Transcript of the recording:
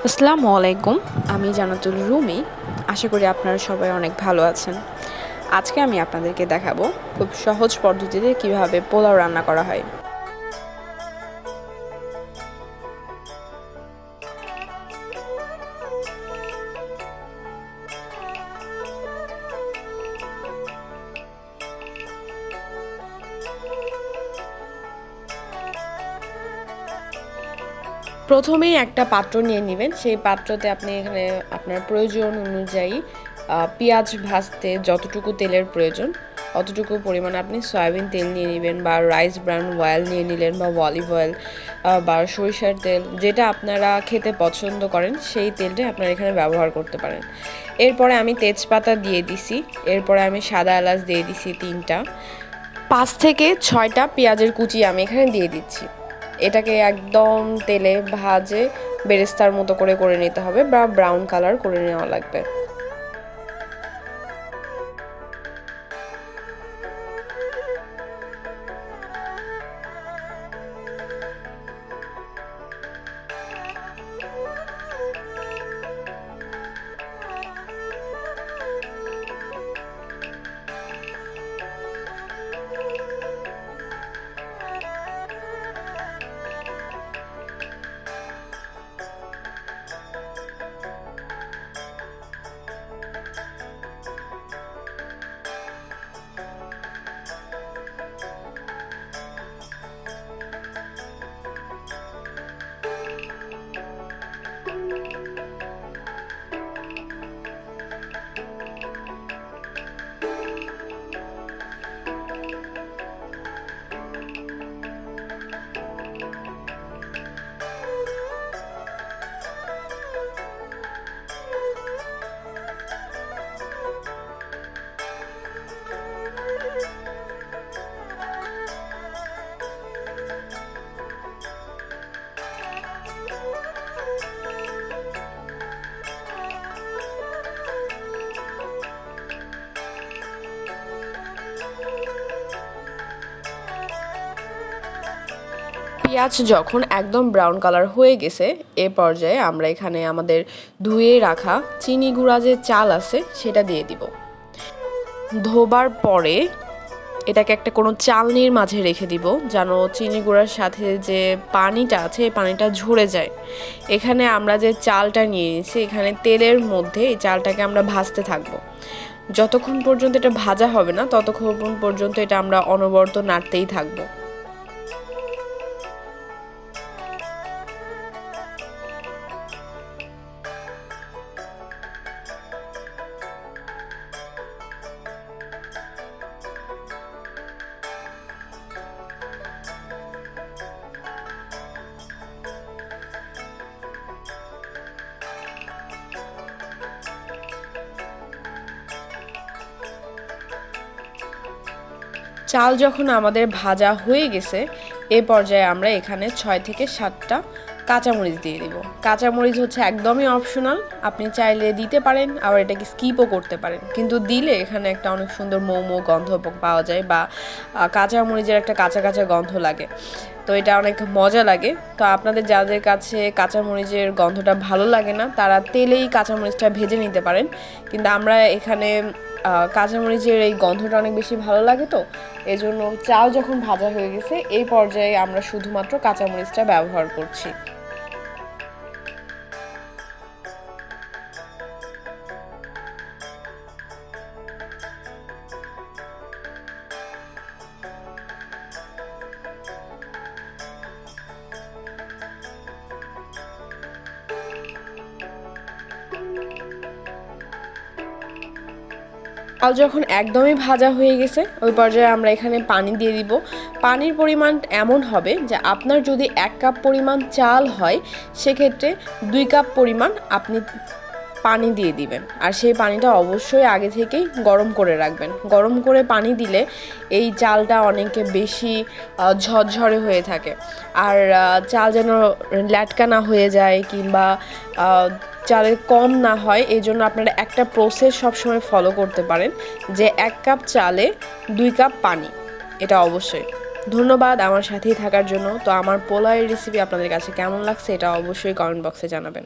আসসালামু আলাইকুম। আমি জান্নাতুল রুমি। আশা করি আপনারা সবাই অনেক ভালো আছেন। আজকে আমি আপনাদেরকে দেখাবো খুব সহজ পদ্ধতিতে কিভাবে পোলাও রান্না করা হয়। প্রথমেই একটা পাত্র নিয়ে নেবেন। সেই পাত্রতে আপনি এখানে আপনার প্রয়োজন অনুযায়ী পেঁয়াজ ভাজতে যতটুকু তেলের প্রয়োজন অতটুকু পরিমাণে আপনি সয়াবিন তেল নিয়ে নেবেন, বা রাইস ব্রান অয়েল নিয়ে নিলেন, বা অলিভ অয়েল বা সরিষার তেল, যেটা আপনারা খেতে পছন্দ করেন সেই তেলটাই আপনারা এখানে ব্যবহার করতে পারেন। এরপরে আমি তেজপাতা দিয়ে দিছি। এরপরে আমি সাদা এলাচ দিয়ে দিছি 3টা। 5 থেকে 6টা পেঁয়াজের কুচি আমি এখানে দিয়ে দিচ্ছি। এটাকে একদম তেলে ভাজে বেরেস্তার মতো করে নিতে হবে, বা ব্রাউন কালার করে নেওয়া লাগবে। পেঁয়াজ যখন একদম ব্রাউন কালার হয়ে গেছে, এ পর্যায়ে আমরা এখানে আমাদের ধুয়ে রাখা চিনি গুঁড়া যে চাল আছে সেটা দিয়ে দিব। ধোবার পরে এটাকে একটা কোনো চালনির মাঝে রেখে দিব, যেন চিনি গুঁড়ার সাথে যে পানিটা আছে এই পানিটা ঝরে যায়। এখানে আমরা যে চালটা নিয়ে নিয়েছি, এখানে তেলের মধ্যে এই চালটাকে আমরা ভাজতে থাকবো। যতক্ষণ পর্যন্ত এটা ভাজা হবে না ততক্ষণ পর্যন্ত এটা আমরা অনবরত নাড়তেই থাকবো। চাল যখন আমাদের ভাজা হয়ে গেছে, এ পর্যায়ে আমরা এখানে 6 থেকে 7টা কাঁচামরিচ দিয়ে দিব। কাঁচামরিচ হচ্ছে একদমই অপশনাল, আপনি চাইলে দিতে পারেন, আবার এটাকে স্কিপও করতে পারেন, কিন্তু দিলে এখানে একটা অনেক সুন্দর মৌ গন্ধ পাওয়া যায়, বা কাঁচামরিচের একটা কাঁচা কাঁচা গন্ধ লাগে। তো এটা অনেক মজা লাগে। তো আপনাদের যাদের কাছে কাঁচামরিচের গন্ধটা ভালো লাগে না, তারা তেলেই কাঁচামরিচটা ভেজে নিতে পারেন। কিন্তু আমরা এখানে কাঁচামরিচের এই গন্ধটা অনেক বেশি ভালো লাগে, তো এজন্য চাল যখন ভাজা হয়ে গেছে এই পর্যায়ে আমরা শুধুমাত্র কাঁচামরিচটা ব্যবহার করছি। চাল যখন একদমই ভাজা হয়ে গেছে ওই পর্যায়ে আমরা এখানে পানি দিয়ে দিব। পানির পরিমাণ এমন হবে যে আপনার যদি 1 কাপ পরিমাণ চাল হয়, সেক্ষেত্রে 2 কাপ পরিমাণ আপনি পানি দিয়ে দিবেন। আর সেই পানিটা অবশ্যই আগে থেকেই গরম করে রাখবেন। গরম করে পানি দিলে এই চালটা অনেক বেশি ঝরঝরে হয়ে থাকে। আর চাল যেন ল্যাটকা না হয়ে যায়, কিংবা চালের কম না হয়, এই জন্য আপনারা একটা প্রসেস সবসময় ফলো করতে পারেন, যে 1 কাপ চালে 2 কাপ পানি, এটা অবশ্যই। ধন্যবাদ আমার সাথেই থাকার জন্য। তো আমার পোলাওয়ের রেসিপি আপনাদের কাছে কেমন লাগছে এটা অবশ্যই কমেন্ট বক্সে জানাবেন।